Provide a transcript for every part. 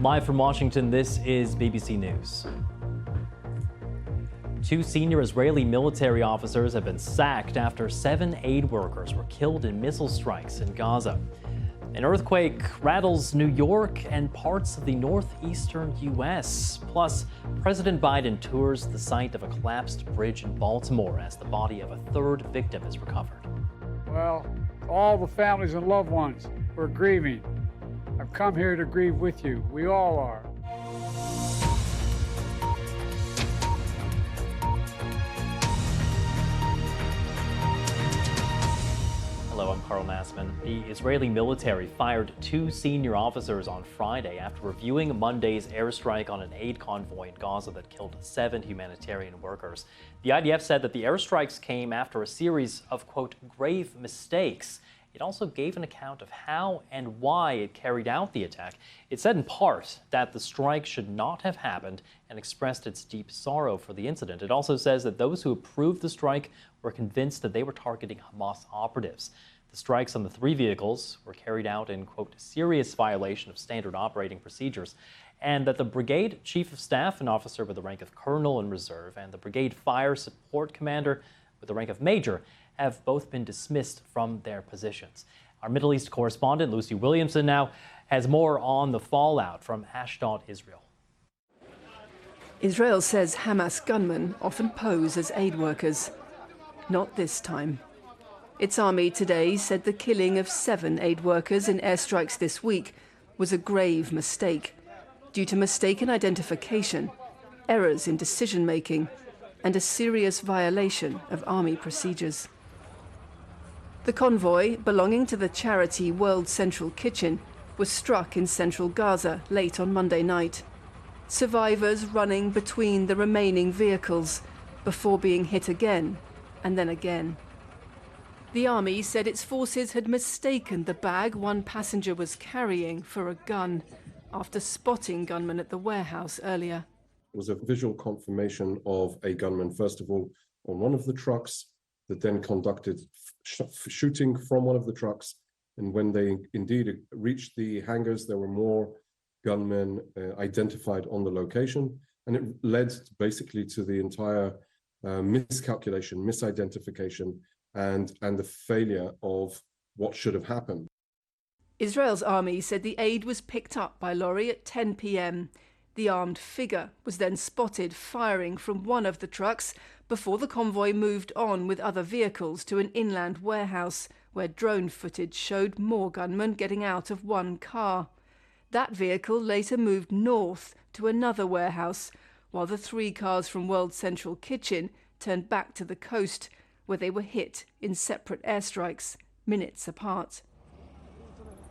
Live from Washington, this is BBC News. 2 senior Israeli military officers have been sacked after 7 aid workers were killed in missile strikes in Gaza. An earthquake rattles New York and parts of the northeastern U.S. Plus, President Biden tours the site of a collapsed bridge in Baltimore as the body of a 3rd victim is recovered. Well, all the families and loved ones who are grieving, I've come here to grieve with you. We all are. Hello, I'm Carl Nassman. The Israeli military fired 2 senior officers on Friday after reviewing Monday's airstrike on an aid convoy in Gaza that killed 7 humanitarian workers. The IDF said that the airstrikes came after a series of, quote, grave mistakes. It also gave an account of how and why it carried out the attack. It said in part that the strike should not have happened and expressed its deep sorrow for the incident. It also says that those who approved the strike were convinced that they were targeting Hamas operatives. The strikes on the 3 vehicles were carried out in, quote, serious violation of standard operating procedures, and that the brigade chief of staff, an officer with the rank of colonel in reserve, and the brigade fire support commander with the rank of major have both been dismissed from their positions. Our Middle East correspondent, Lucy Williamson, now has more on the fallout from Ashdod, Israel. Israel says Hamas gunmen often pose as aid workers. Not this time. Its army today said the killing of 7 aid workers in airstrikes this week was a grave mistake due to mistaken identification, errors in decision-making, and a serious violation of army procedures. The convoy, belonging to the charity World Central Kitchen, was struck in central Gaza late on Monday night. Survivors running between the remaining vehicles before being hit again and then again. The army said its forces had mistaken the bag one passenger was carrying for a gun after spotting gunmen at the warehouse earlier. It was a visual confirmation of a gunman, first of all, on one of the trucks, that then conducted shooting from one of the trucks. And when they indeed reached the hangars, there were more gunmen identified on the location. And it led basically to the entire miscalculation, misidentification, and the failure of what should have happened. Israel's army said the aid was picked up by lorry at 10 p.m. The armed figure was then spotted firing from one of the trucks before the convoy moved on with other vehicles to an inland warehouse where drone footage showed more gunmen getting out of one car. That vehicle later moved north to another warehouse, while the 3 cars from World Central Kitchen turned back to the coast, where they were hit in separate airstrikes, minutes apart.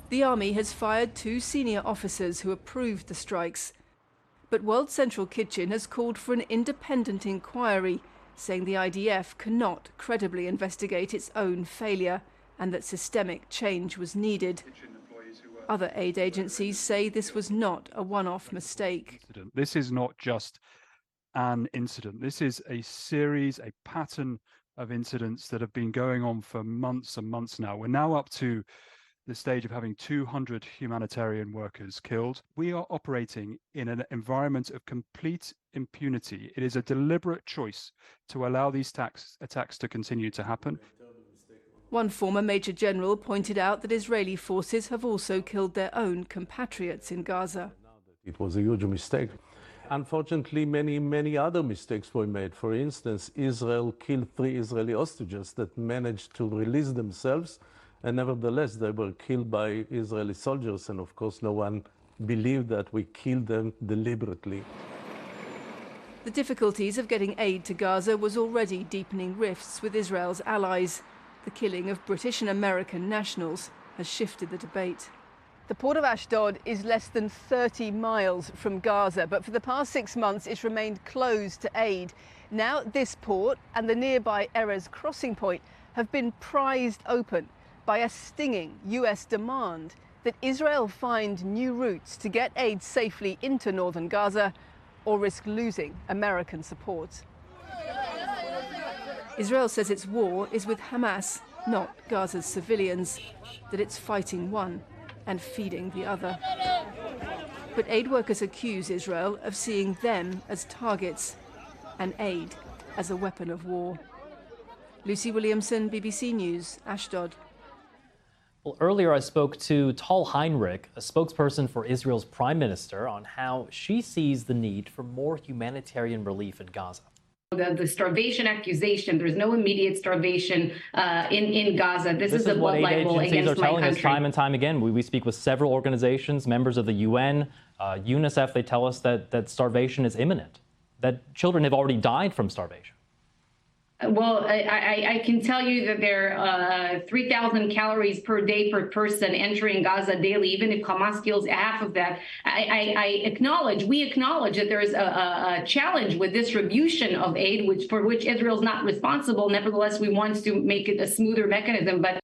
The army has fired 2 senior officers who approved the strikes. But World Central Kitchen has called for an independent inquiry, saying the IDF cannot credibly investigate its own failure and that systemic change was needed. Other aid agencies say this was not a one-off mistake. This is not just an incident. This is a series, a pattern of incidents that have been going on for months and months now. We're now up to the stage of having 200 humanitarian workers killed. We are operating in an environment of complete impunity. It is a deliberate choice to allow these attacks to continue to happen. One former Major General pointed out that Israeli forces have also killed their own compatriots in Gaza. It was a huge mistake. Unfortunately, many other mistakes were made. For instance, Israel killed 3 Israeli hostages that managed to release themselves, and nevertheless they were killed by Israeli soldiers, and of course no one believed that we killed them deliberately. The difficulties of getting aid to Gaza was already deepening rifts with Israel's allies. The killing of British and American nationals has shifted the debate. The port of Ashdod is less than 30 miles from Gaza, but for the past 6 months it's remained closed to aid. Now this port and the nearby Erez crossing point have been prized open by a stinging US demand that Israel find new routes to get aid safely into northern Gaza or risk losing American support. Israel says its war is with Hamas, not Gaza's civilians, that it's fighting one and feeding the other. But aid workers accuse Israel of seeing them as targets and aid as a weapon of war. Lucy Williamson, BBC News, Ashdod. Well, earlier I spoke to Tal Heinrich, a spokesperson for Israel's prime minister, on how she sees the need for more humanitarian relief in Gaza. The starvation accusation, there's no immediate starvation in Gaza. This is a what blood aid libel agencies are against my telling us country. time and time again. We speak with several organizations, members of the UN, UNICEF. They tell us that starvation is imminent, that children have already died from starvation. Well, I can tell you that there are 3,000 calories per day per person entering Gaza daily. Even if Hamas kills half of that, we acknowledge that there is a challenge with distribution of aid, for which Israel is not responsible. Nevertheless, we want to make it a smoother mechanism. But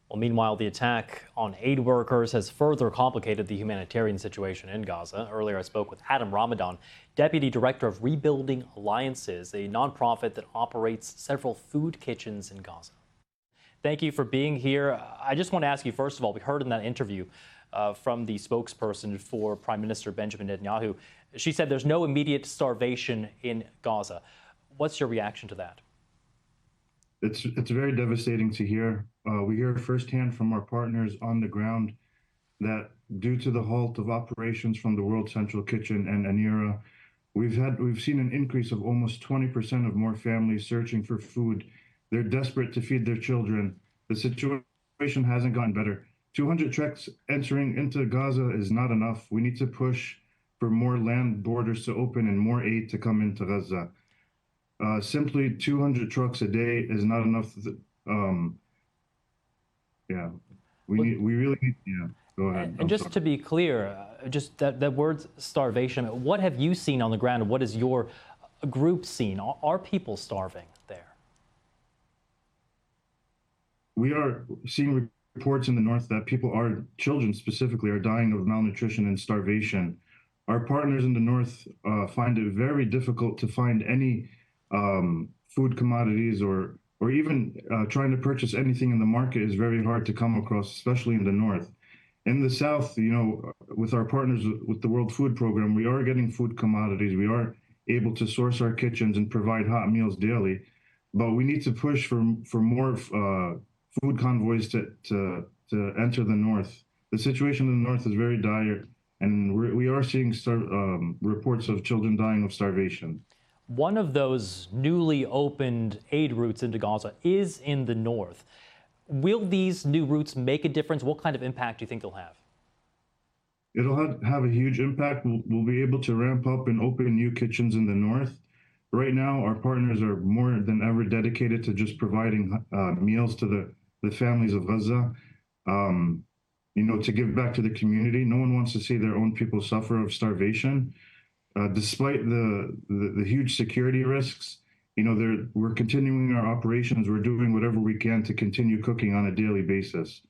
well, meanwhile, the attack on aid workers has further complicated the humanitarian situation in Gaza. Earlier, I spoke with Adam Ramadan, Deputy Director of Rebuilding Alliances, a nonprofit that operates several food kitchens in Gaza. Thank you for being here. I just want to ask you, first of all, we heard in that interview from the spokesperson for Prime Minister Benjamin Netanyahu. She said there's no immediate starvation in Gaza. What's your reaction to that? It's very devastating to hear. We hear firsthand from our partners on the ground that due to the halt of operations from the World Central Kitchen and ANIRA, we've seen an increase of almost 20% of more families searching for food. They're desperate to feed their children. The situation hasn't gotten better. 200 trucks entering into Gaza is not enough. We need to push for more land borders to open and more aid to come into Gaza. Simply 200 trucks a day is not enough. We really need, go ahead. And just to be clear, just that word starvation, what have you seen on the ground? What has your group seen? Are people starving there? We are seeing reports in the north that children specifically, are dying of malnutrition and starvation. Our partners in the north find it very difficult to find any food commodities or even trying to purchase anything in the market is very hard to come across, especially in the north. In the south, with our partners with the World Food Program, we are getting food commodities. We are able to source our kitchens and provide hot meals daily, but we need to push for more food convoys to enter the north. The situation in the north is very dire, and we are seeing reports of children dying of starvation. One of those newly opened aid routes into Gaza is in the north. Will these new routes make a difference? What kind of impact do you think they'll have? It'll have a huge impact. We'll be able to ramp up and open new kitchens in the north. Right now, our partners are more than ever dedicated to just providing meals to the families of Gaza, to give back to the community. No one wants to see their own people suffer of starvation. Despite the huge security risks, we're continuing our operations. We're doing whatever we can to continue cooking on a daily basis.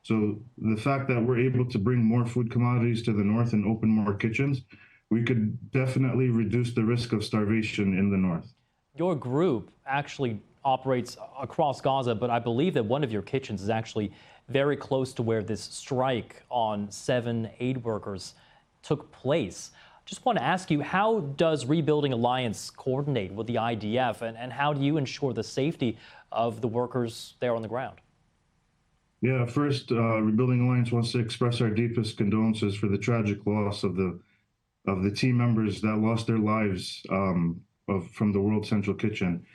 So the fact that we're able to bring more food commodities to the north and open more kitchens, we could definitely reduce the risk of starvation in the north. Your group actually operates across Gaza, but I believe that one of your kitchens is actually very close to where this strike on 7 aid workers took place. Just want to ask you, how does Rebuilding Alliance coordinate with the IDF, and how do you ensure the safety of the workers there on the ground? Yeah, first, Rebuilding Alliance wants to express our deepest condolences for the tragic loss of the team members that lost their lives from the World Central Kitchen.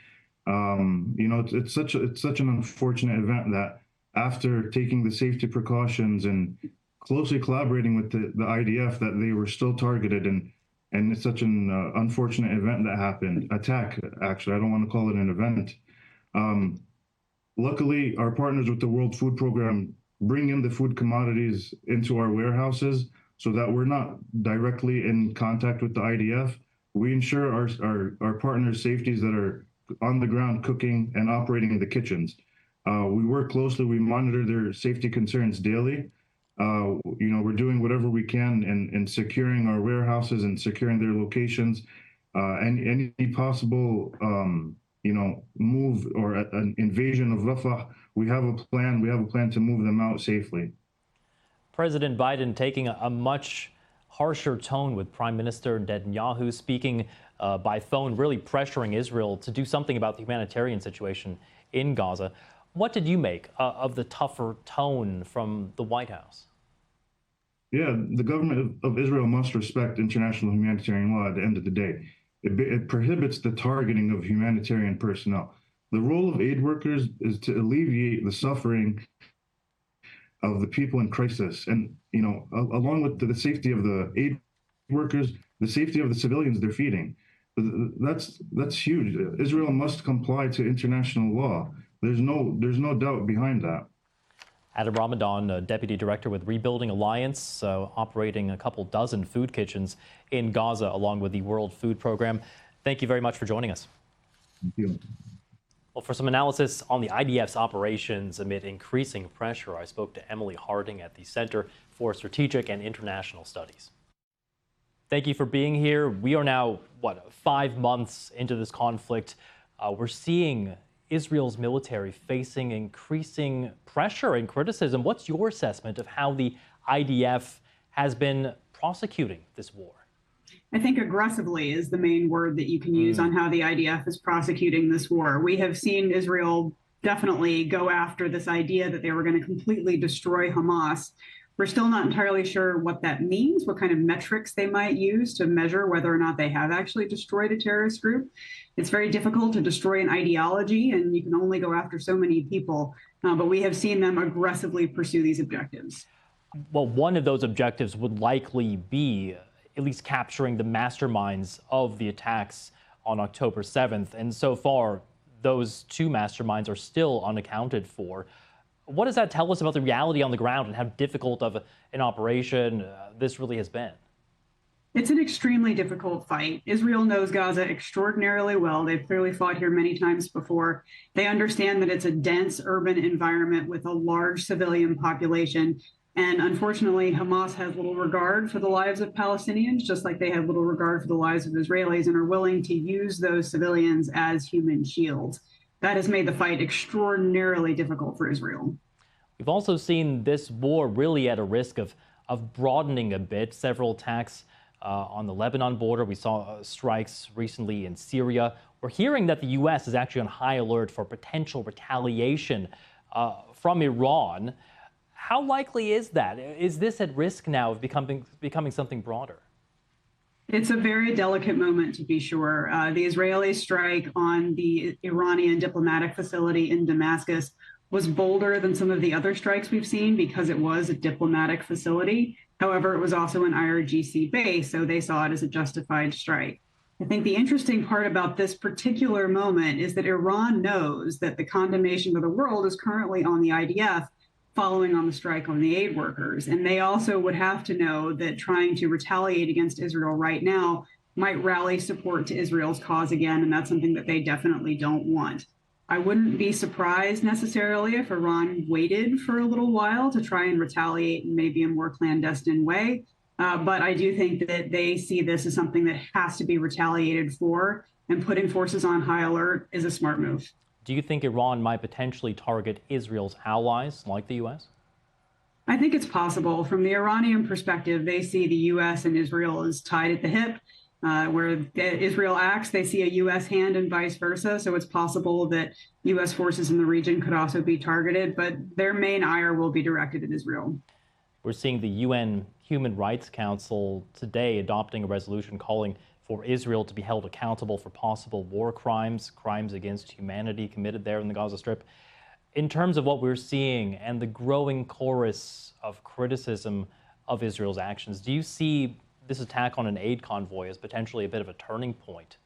It's such an unfortunate event that after taking the safety precautions and closely collaborating with the IDF, that they were still targeted, and it's such an unfortunate event that happened. Attack, actually, I don't want to call it an event. Luckily, our partners with the World Food Program bring in the food commodities into our warehouses so that we're not directly in contact with the IDF. We ensure our partners' safeties that are on the ground cooking and operating the kitchens. We work closely, we monitor their safety concerns daily. We're doing whatever we can in securing our warehouses and securing their locations. And any possible, move or an invasion of Rafah, we have a plan. We have a plan to move them out safely. President Biden taking a much harsher tone with Prime Minister Netanyahu speaking by phone, really pressuring Israel to do something about the humanitarian situation in Gaza. What did you make of the tougher tone from the White House? Yeah, the government of Israel must respect international humanitarian law at the end of the day. It prohibits the targeting of humanitarian personnel. The role of aid workers is to alleviate the suffering of the people in crisis. And, you know, along with the safety of the aid workers, the safety of the civilians they're feeding. That's huge. Israel must comply to international law. There's no doubt behind that. Adam Ramadan, Deputy Director with Rebuilding Alliance, operating a couple dozen food kitchens in Gaza along with the World Food Program. Thank you very much for joining us. Thank you. Well, for some analysis on the IDF's operations amid increasing pressure, I spoke to Emily Harding at the Center for Strategic and International Studies. Thank you for being here. We are now, 5 months into this conflict. We're seeing Israel's military facing increasing pressure and criticism. What's your assessment of how the IDF has been prosecuting this war? I think aggressively is the main word that you can use on how the IDF is prosecuting this war. We have seen Israel definitely go after this idea that they were going to completely destroy Hamas. We're still not entirely sure what that means, what kind of metrics they might use to measure whether or not they have actually destroyed a terrorist group. It's very difficult to destroy an ideology, and you can only go after so many people. But we have seen them aggressively pursue these objectives. Well, one of those objectives would likely be at least capturing the masterminds of the attacks on October 7th. And so far, those two masterminds are still unaccounted for. What does that tell us about the reality on the ground and how difficult of an operation this really has been? It's an extremely difficult fight. Israel knows Gaza extraordinarily well. They've clearly fought here many times before. They understand that it's a dense urban environment with a large civilian population. And unfortunately, Hamas has little regard for the lives of Palestinians, just like they have little regard for the lives of Israelis, and are willing to use those civilians as human shields. That has made the fight extraordinarily difficult for Israel. We've also seen this war really at a risk of broadening a bit. Several attacks on the Lebanon border. We saw strikes recently in Syria. We're hearing that the U.S. is actually on high alert for potential retaliation from Iran. How likely is that? Is this at risk now of becoming something broader? It's a very delicate moment, to be sure. The Israeli strike on the Iranian diplomatic facility in Damascus was bolder than some of the other strikes we've seen because it was a diplomatic facility. However, it was also an IRGC base, so they saw it as a justified strike. I think the interesting part about this particular moment is that Iran knows that the condemnation of the world is currently on the IDF following on the strike on the aid workers. And they also would have to know that trying to retaliate against Israel right now might rally support to Israel's cause again, and that's something that they definitely don't want. I wouldn't be surprised necessarily if Iran waited for a little while to try and retaliate in maybe a more clandestine way. But I do think that they see this as something that has to be retaliated for, and putting forces on high alert is a smart move. Do you think Iran might potentially target Israel's allies like the U.S.? I think it's possible. From the Iranian perspective, they see the U.S. and Israel as tied at the hip. Where Israel acts, they see a U.S. hand and vice versa. So it's possible that U.S. forces in the region could also be targeted, but their main ire will be directed at Israel. We're seeing the UN Human Rights Council today adopting a resolution calling for Israel to be held accountable for possible war crimes, crimes against humanity committed there in the Gaza Strip. In terms of what we're seeing and the growing chorus of criticism of Israel's actions, do you see this attack on an aid convoy as potentially a bit of a turning point?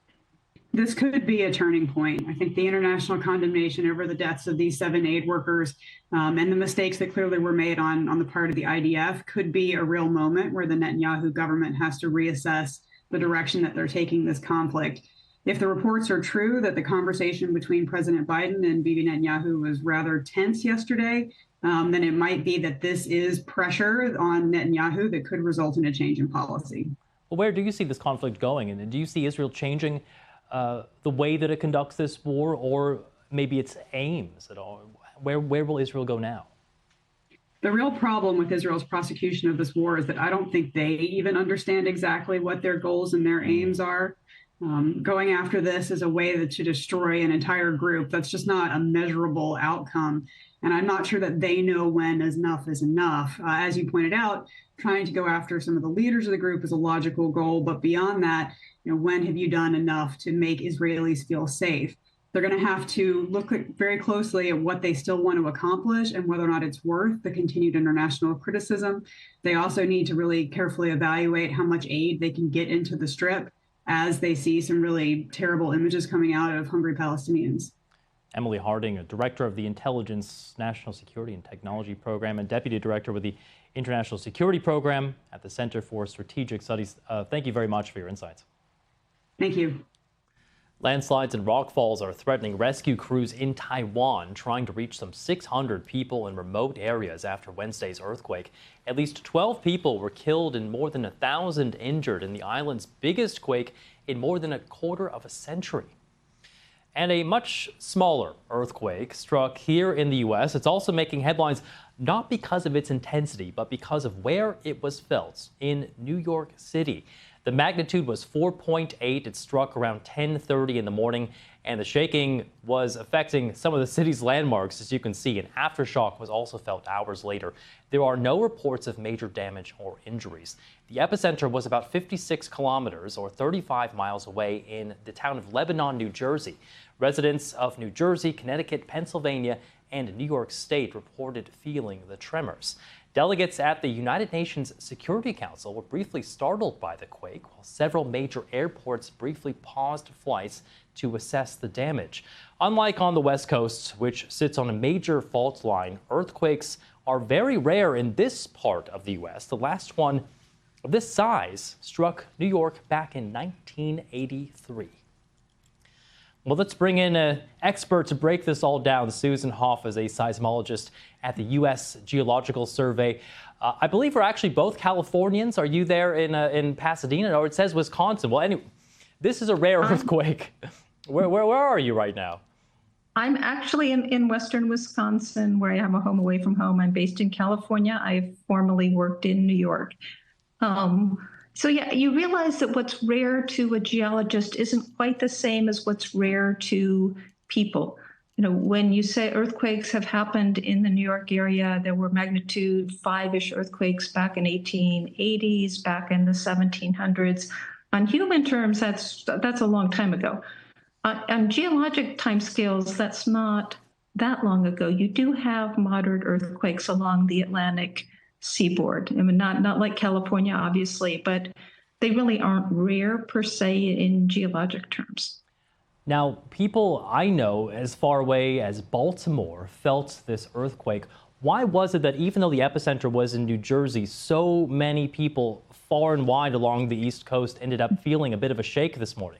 This could be a turning point. I think the international condemnation over the deaths of these 7 aid workers and the mistakes that clearly were made on the part of the IDF could be a real moment where the Netanyahu government has to reassess the direction that they're taking this conflict. If the reports are true that the conversation between President Biden and Bibi Netanyahu was rather tense yesterday, then it might be that this is pressure on Netanyahu that could result in a change in policy. Well, where do you see this conflict going? And do you see Israel changing the way that it conducts this war, or maybe its aims at all? Where will Israel go now? The real problem with Israel's prosecution of this war is that I don't think they even understand exactly what their goals and their aims are. Going after this is a way to destroy an entire group. That's just not a measurable outcome. And I'm not sure that they know when enough is enough. As you pointed out, trying to go after some of the leaders of the group is a logical goal. But beyond that, when have you done enough to make Israelis feel safe? They're going to have to look very closely at what they still want to accomplish and whether or not it's worth the continued international criticism. They also need to really carefully evaluate how much aid they can get into the Strip as they see some really terrible images coming out of hungry Palestinians. Emily Harding, a director of the Intelligence, National Security and Technology Program and deputy director with the International Security Program at the Center for Strategic Studies. Thank you very much for your insights. Thank you. Landslides and rockfalls are threatening rescue crews in Taiwan, trying to reach some 600 people in remote areas after Wednesday's earthquake. At least 12 people were killed and more than 1,000 injured in the island's biggest quake in more than a quarter of a century. And a much smaller earthquake struck here in the U.S. It's also making headlines not because of its intensity, but because of where it was felt in New York City. The magnitude was 4.8. It struck around 10:30 in the morning, and the shaking was affecting some of the city's landmarks, as you can see. An aftershock was also felt hours later. There are no reports of major damage or injuries. The epicenter was about 56 kilometers or 35 miles away in the town of Lebanon, New Jersey. Residents of New Jersey, Connecticut, Pennsylvania, and New York State reported feeling the tremors. Delegates at the United Nations Security Council were briefly startled by the quake, while several major airports briefly paused flights to assess the damage. Unlike on the West Coast, which sits on a major fault line, earthquakes are very rare in this part of the U.S. The last one of this size struck New York back in 1983. Well, let's bring in an expert to break this all down. Susan Hoff is a seismologist at the U.S. Geological Survey. I believe we're actually both Californians. Are you there in Pasadena? Or it says Wisconsin. Well, anyway, this is a rare earthquake. Where are you right now? I'm actually in western Wisconsin, where I have a home away from home. I'm based in California. I've formerly worked in New York. So yeah, you realize that what's rare to a geologist isn't quite the same as what's rare to people. When you say earthquakes have happened in the New York area, there were magnitude 5-ish earthquakes back in 1880s, back in the 1700s. On human terms, that's a long time ago. On geologic timescales, that's not that long ago. You do have moderate earthquakes along the Atlantic seaboard. I mean, not like California, obviously, but they really aren't rare per se in geologic terms. Now, people I know as far away as Baltimore felt this earthquake. Why was it that even though the epicenter was in New Jersey, so many people far and wide along the East Coast ended up feeling a bit of a shake this morning?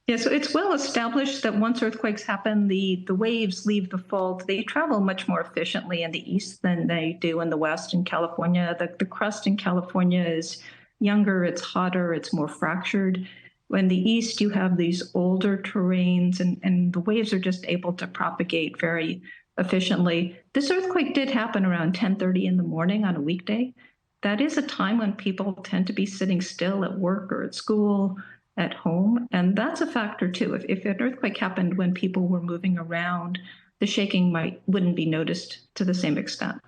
Yeah, so it's well established that once earthquakes happen, the waves leave the fault. They travel much more efficiently in the east than they do in the west. In California, the crust in California is younger, it's hotter, it's more fractured. In the east, you have these older terrains, and the waves are just able to propagate very efficiently. This earthquake did happen around 10:30 in the morning on a weekday. That is a time when people tend to be sitting still at work or at school, at home, and that's a factor too. If an earthquake happened when people were moving around, the shaking wouldn't be noticed to the same extent.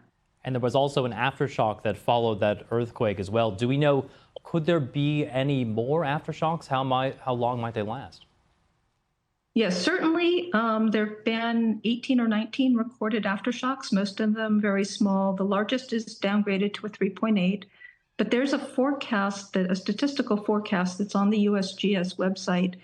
And there was also an aftershock that followed that earthquake as well. Do we know, could there be any more aftershocks? How long might they last? Yes, certainly. There have been 18 or 19 recorded aftershocks, most of them very small. The largest is downgraded to a 3.8. But there's a statistical forecast that's on the USGS website.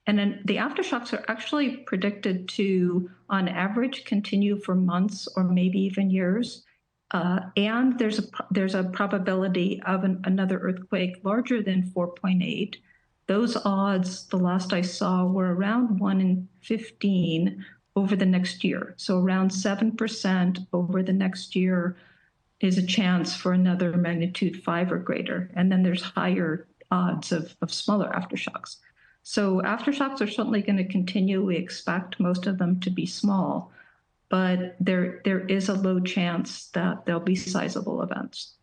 And then the aftershocks are actually predicted to, on average, continue for months or maybe even years. And there's a probability of another earthquake larger than 4.8. Those odds, the last I saw, were around 1 in 15 over the next year. So around 7% over the next year is a chance for another magnitude 5 or greater. And then there's higher odds of smaller aftershocks. So aftershocks are certainly going to continue. We expect most of them to be small. but there is a low chance that there'll be sizable events.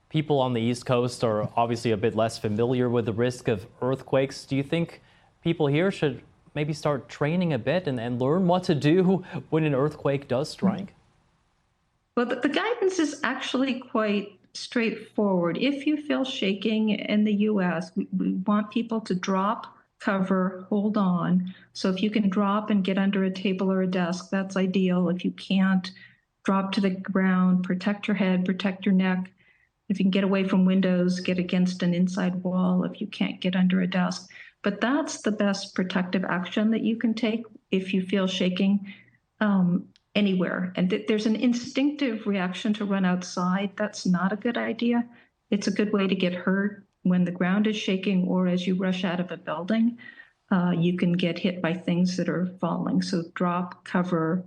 People on the East Coast are obviously a bit less familiar with the risk of earthquakes. Do you think people here should maybe start training a bit and learn what to do when an earthquake does strike? Well, the guidance is actually quite straightforward. If you feel shaking in the U.S., we want people to drop, cover, hold on. So if you can drop and get under a table or a desk, that's ideal. If you can't, drop to the ground, protect your head, protect your neck. If you can get away from windows, get against an inside wall if you can't get under a desk. But that's the best protective action that you can take if you feel shaking anywhere. And there's an instinctive reaction to run outside. That's not a good idea. It's a good way to get hurt when the ground is shaking or as you rush out of a building. You can get hit by things that are falling. So drop, cover,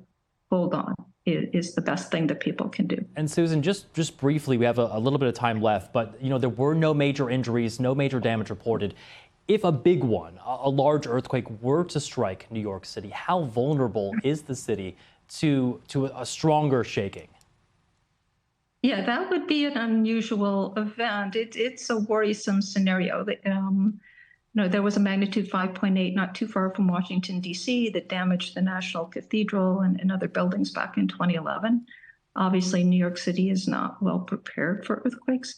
hold on is the best thing that people can do. And Susan, just briefly, we have a little bit of time left, but there were no major injuries, no major damage reported. If a big one, a large earthquake were to strike New York City, how vulnerable is the city to a stronger shaking? Yeah, that would be an unusual event. It's a worrisome scenario. There was a magnitude 5.8 not too far from Washington, D.C. that damaged the National Cathedral and other buildings back in 2011. Obviously, New York City is not well prepared for earthquakes.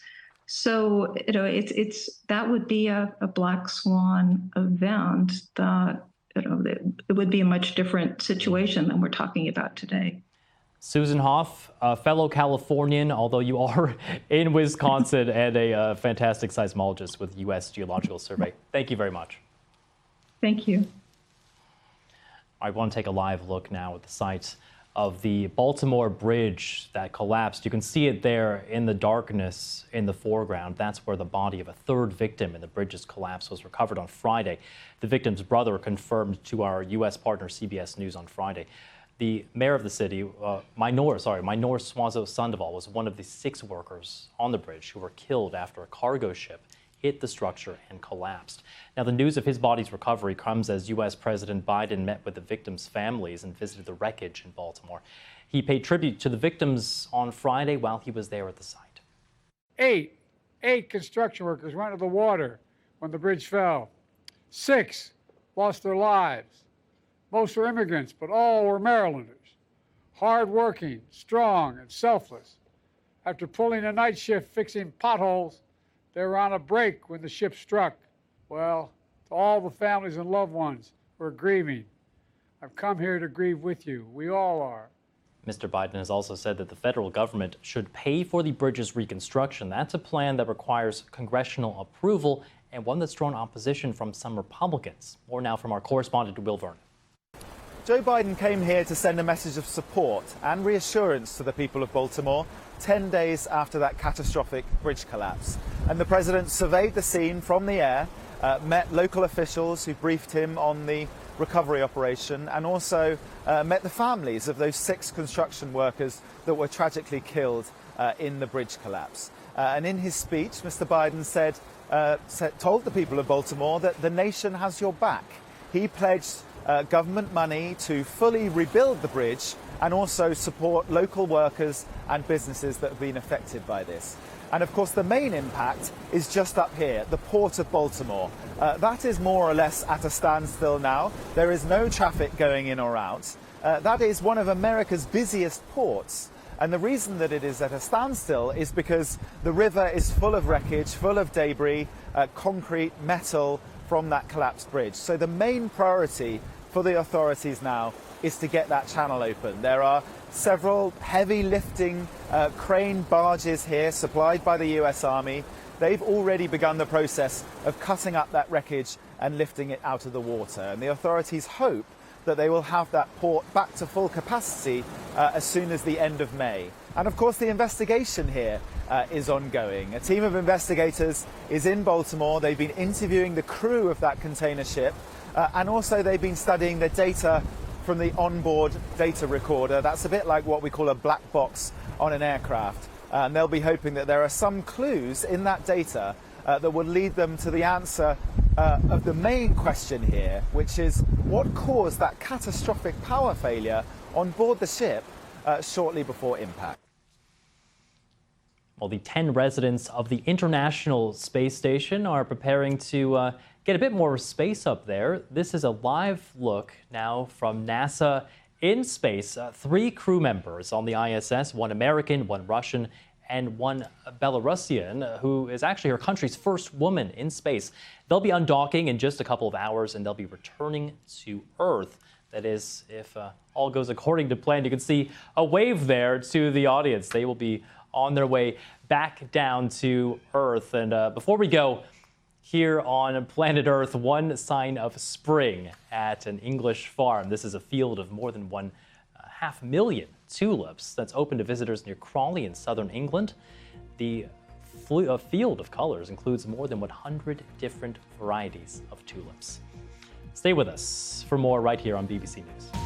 So, that would be a black swan event that, it would be a much different situation than we're talking about today. Susan Hoff, a fellow Californian, although you are in Wisconsin, and a fantastic seismologist with U.S. Geological Survey. Thank you very much. Thank you. I want to take a live look now at the site of the Baltimore Bridge that collapsed. You can see it there in the darkness in the foreground. That's where the body of a third victim in the bridge's collapse was recovered on Friday. The victim's brother confirmed to our U.S. partner CBS News on Friday. The mayor of the city, Minor Swazo Sandoval, was one of the 6 workers on the bridge who were killed after a cargo ship hit the structure and collapsed. Now, the news of his body's recovery comes as U.S. President Biden met with the victims' families and visited the wreckage in Baltimore. He paid tribute to the victims on Friday while he was there at the site. 8 construction workers went to the water when the bridge fell. 6 lost their lives. Most were immigrants, but all were Marylanders. Hard-working, strong, and selfless. After pulling a night shift fixing potholes, they were on a break when the ship struck. Well, to all the families and loved ones who are grieving, I've come here to grieve with you. We all are. Mr. Biden has also said that the federal government should pay for the bridge's reconstruction. That's a plan that requires congressional approval and one that's drawn opposition from some Republicans. More now from our correspondent, Will Vernon. Joe Biden came here to send a message of support and reassurance to the people of Baltimore 10 days after that catastrophic bridge collapse. And the president surveyed the scene from the air, met local officials who briefed him on the recovery operation, and also met the families of those 6 construction workers that were tragically killed in the bridge collapse. And in his speech, Mr. Biden told the people of Baltimore that the nation has your back. He pledged government money to fully rebuild the bridge and also support local workers and businesses that have been affected by this. And of course, the main impact is just up here, the Port of Baltimore. That is more or less at a standstill now. There is no traffic going in or out. That is one of America's busiest ports. And the reason that it is at a standstill is because the river is full of wreckage, full of debris, concrete, metal from that collapsed bridge. So the main priority for the authorities now is to get that channel open. There are several heavy lifting crane barges here supplied by the US Army. They've already begun the process of cutting up that wreckage and lifting it out of the water. And the authorities hope that they will have that port back to full capacity as soon as the end of May. And of course, the investigation here is ongoing. A team of investigators is in Baltimore. They've been interviewing the crew of that container ship, and also they've been studying the data from the onboard data recorder. That's a bit like what we call a black box on an aircraft. And they'll be hoping that there are some clues in that data that will lead them to the answer of the main question here, which is what caused that catastrophic power failure on board the ship shortly before impact. Well, the 10 residents of the International Space Station are preparing to get a bit more space up there. This is a live look now from NASA in space. 3 crew members on the ISS, 1 American, 1 Russian, and 1 Belarusian, who is actually her country's first woman in space. They'll be undocking in just a couple of hours, and they'll be returning to Earth. That is, if all goes according to plan. You can see a wave there to the audience. They will be on their way back down to Earth. And before we go, here on planet Earth, one sign of spring at an English farm. This is a field of more than 500,000 tulips that's open to visitors near Crawley in southern England. The field of colors includes more than 100 different varieties of tulips. Stay with us for more right here on BBC News.